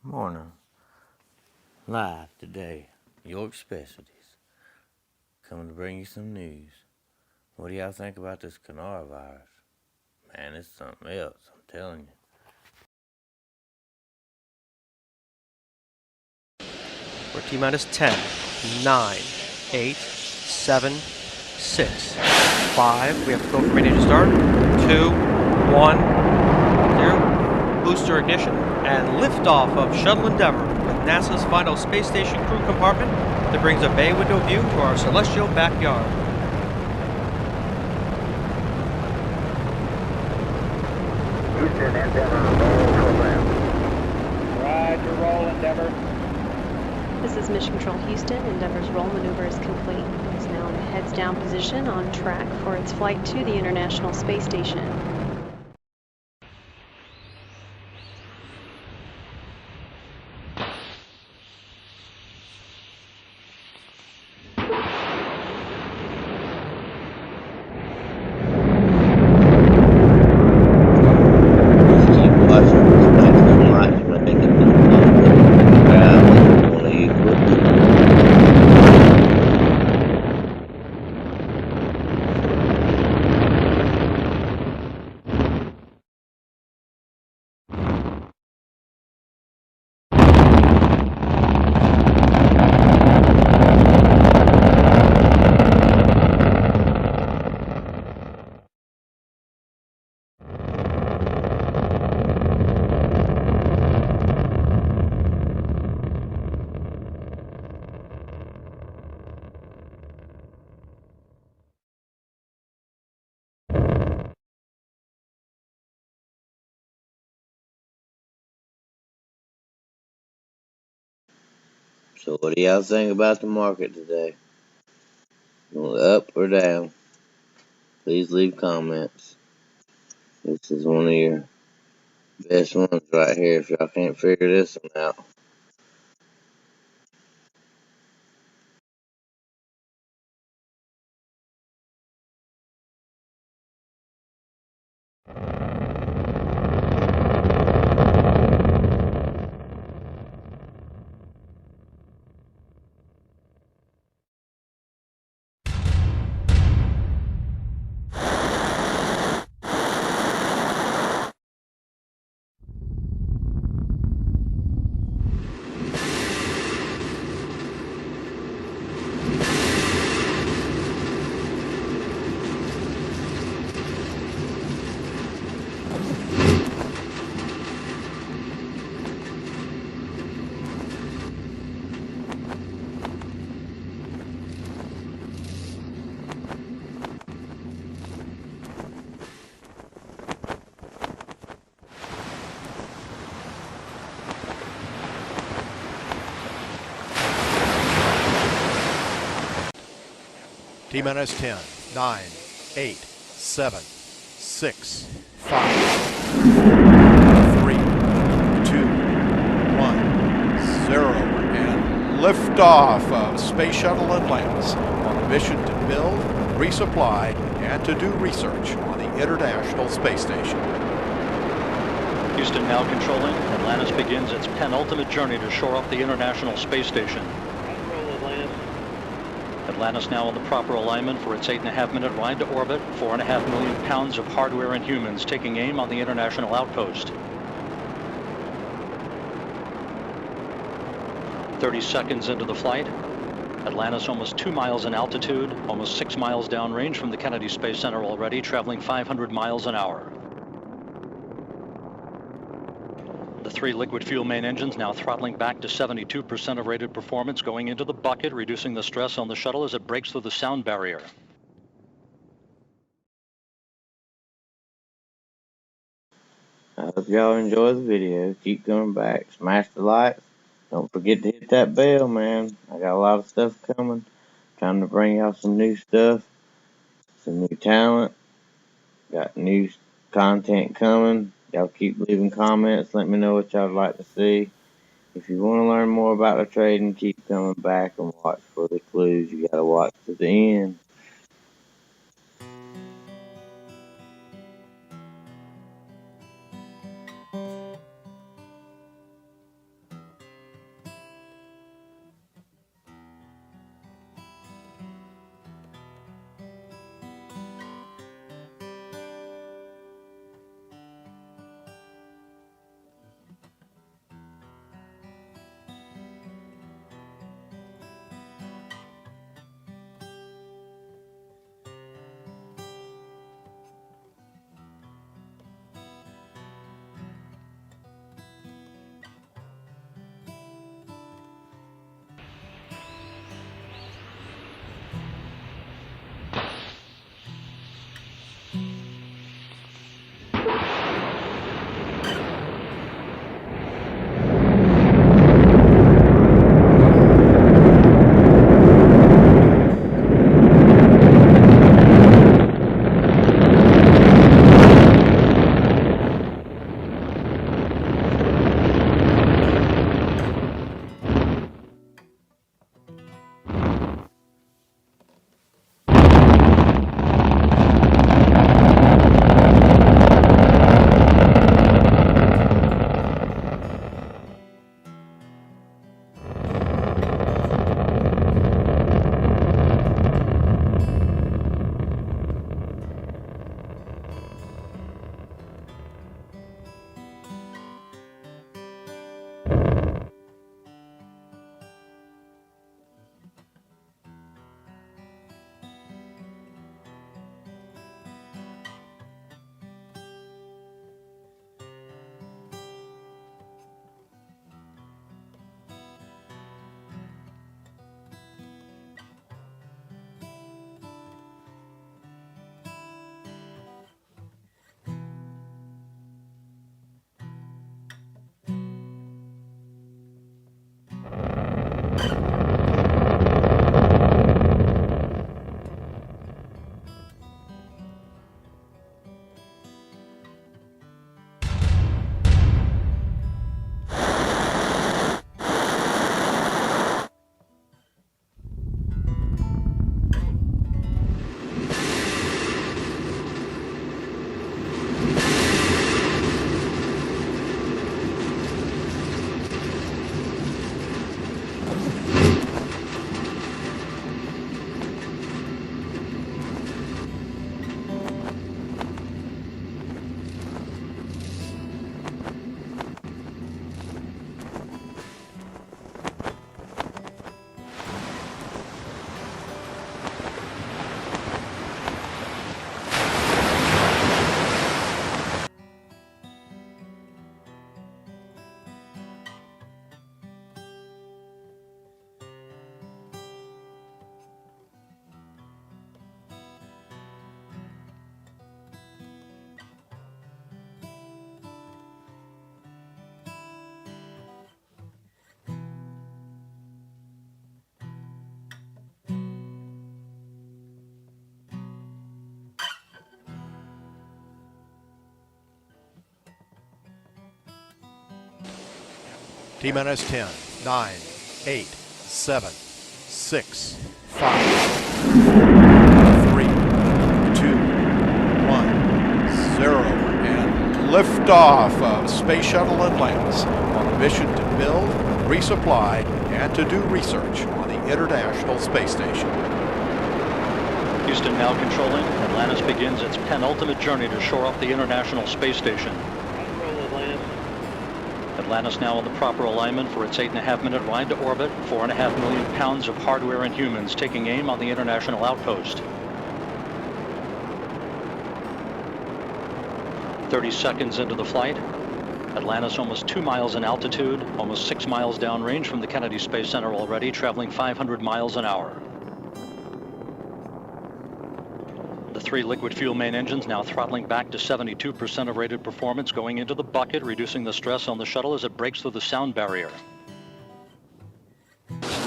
Morning. Live today. York Specialties. Coming to bring you some news. What do y'all think about this coronavirus? Man, it's something else, I'm telling you. We're T-minus 10, 9, 8, 7, 6, 5. We have to go for ready to start. 2, 1, 0. Booster ignition and liftoff of Shuttle Endeavour with NASA's final space station crew compartment that brings a bay window view to our celestial backyard. Houston, Endeavour, roll program. Roger, roll, Endeavour. This is Mission Control Houston. Endeavour's roll maneuver is complete. It is now in a heads-down position on track for its flight to the International Space Station. So what do y'all think about the market today? Up or down? Please leave comments. This is one of your best ones right here if y'all can't figure this one out. T-minus 10, 9, 8, 7, 6, 5, 3, 2, 1, 0, and liftoff of Space Shuttle Atlantis on a mission to build, resupply, and to do research on the International Space Station. Houston now controlling. Atlantis begins its penultimate journey to shore up the International Space Station. Atlantis now in the proper alignment for its 8.5-minute ride to orbit, 4.5 million pounds of hardware and humans taking aim on the International Outpost. 30 seconds into the flight, Atlantis almost 2 miles in altitude, almost 6 miles downrange from the Kennedy Space Center already, traveling 500 miles an hour. The 3 liquid fuel main engines now throttling back to 72% of rated performance, going into the bucket, reducing the stress on the shuttle as it breaks through the sound barrier. I hope y'all enjoy the video. Keep coming back. Smash the likes. Don't forget to hit that bell, man. I got a lot of stuff coming. Trying to bring y'all some new stuff. Some new talent. Got new content coming. Y'all keep leaving comments. Let me know what y'all would like to see. If you want to learn more about the trading, keep coming back and watch for the clues. You gotta watch to the end. T-minus 10, 9, 8, 7, 6, 5, 4, 3, 2, 1, 0, and liftoff of Space Shuttle Atlantis on a mission to build, resupply, and to do research on the International Space Station. Houston now controlling. Atlantis begins its penultimate journey to shore up the International Space Station. Atlantis now in the proper alignment for its 8.5-minute ride to orbit. 4.5 million pounds of hardware and humans taking aim on the International Outpost. 30 seconds into the flight. Atlantis almost 2 miles in altitude, almost 6 miles downrange from the Kennedy Space Center already, traveling 500 miles an hour. The 3 liquid fuel main engines now throttling back to 72% of rated performance, going into the bucket, reducing the stress on the shuttle as it breaks through the sound barrier.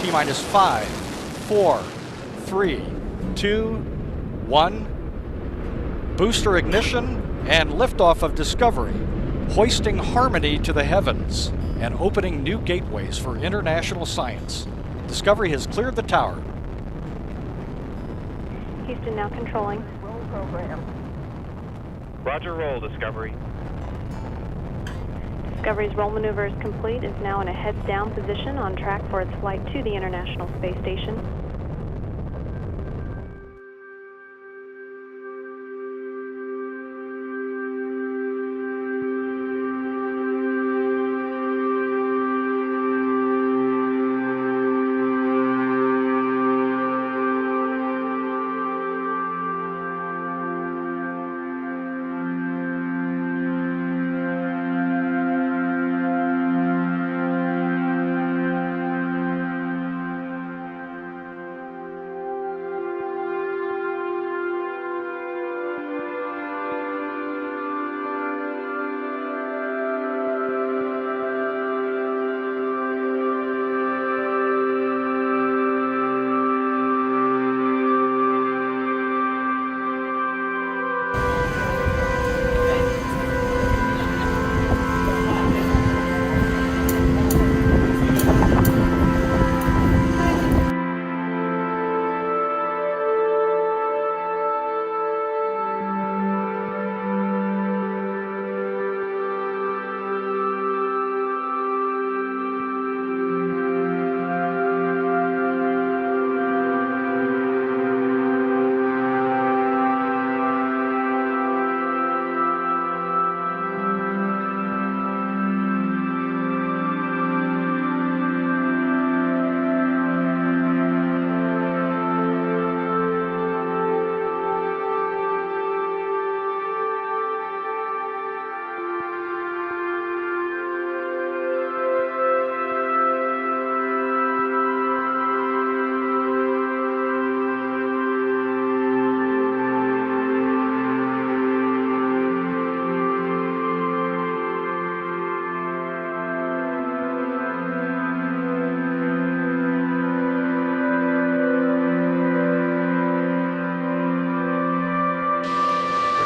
T-minus 5, 4, 3, 2, 1. Booster ignition and liftoff of Discovery, hoisting harmony to the heavens and opening new gateways for international science. Discovery has cleared the tower. Houston now controlling. Roll program. Roger, roll, Discovery. Discovery's roll maneuver is complete. It's now in a heads-down position on track for its flight to the International Space Station.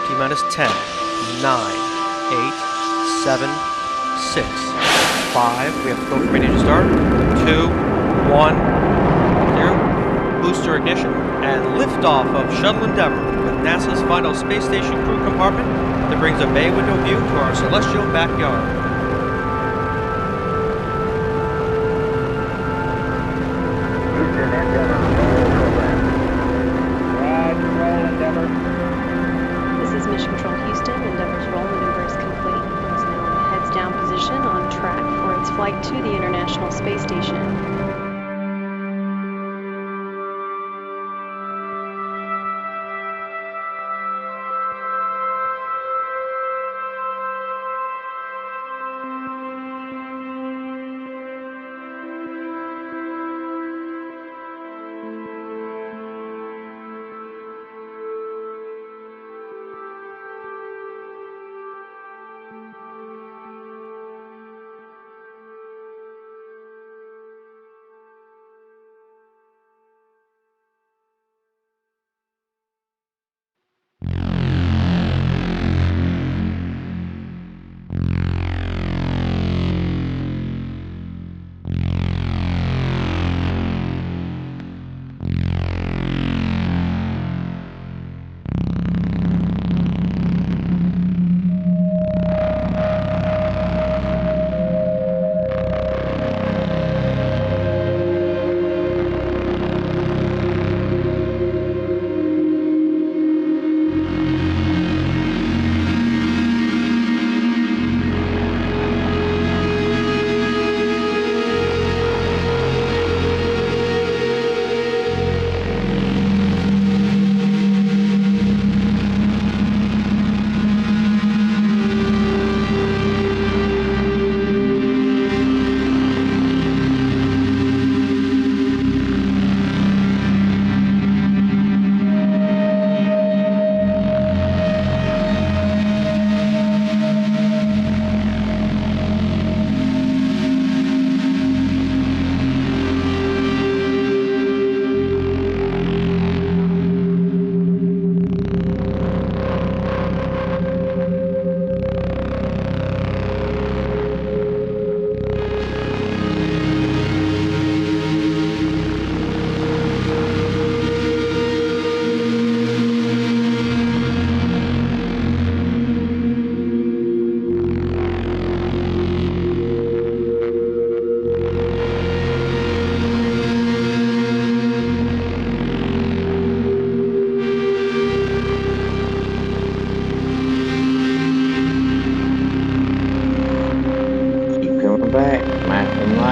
T-minus 10, 9, 8, 7, 6, 5. We have program ready to start. 2, 1, 0. Booster ignition and liftoff of Shuttle Endeavour with NASA's final space station crew compartment that brings a bay window view to our celestial backyard. Houston, Endeavour, roll program. Roger, roll, Endeavour. This is Mission Control Houston. Endeavour's roll maneuver is complete. It's now in a heads-down position on track for its flight to the International Space Station.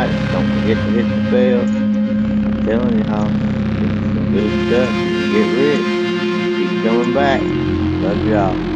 lights. Don't forget to hit the bell. I'm telling y'all, it's some good stuff. Get rich. Keep coming back. Love y'all.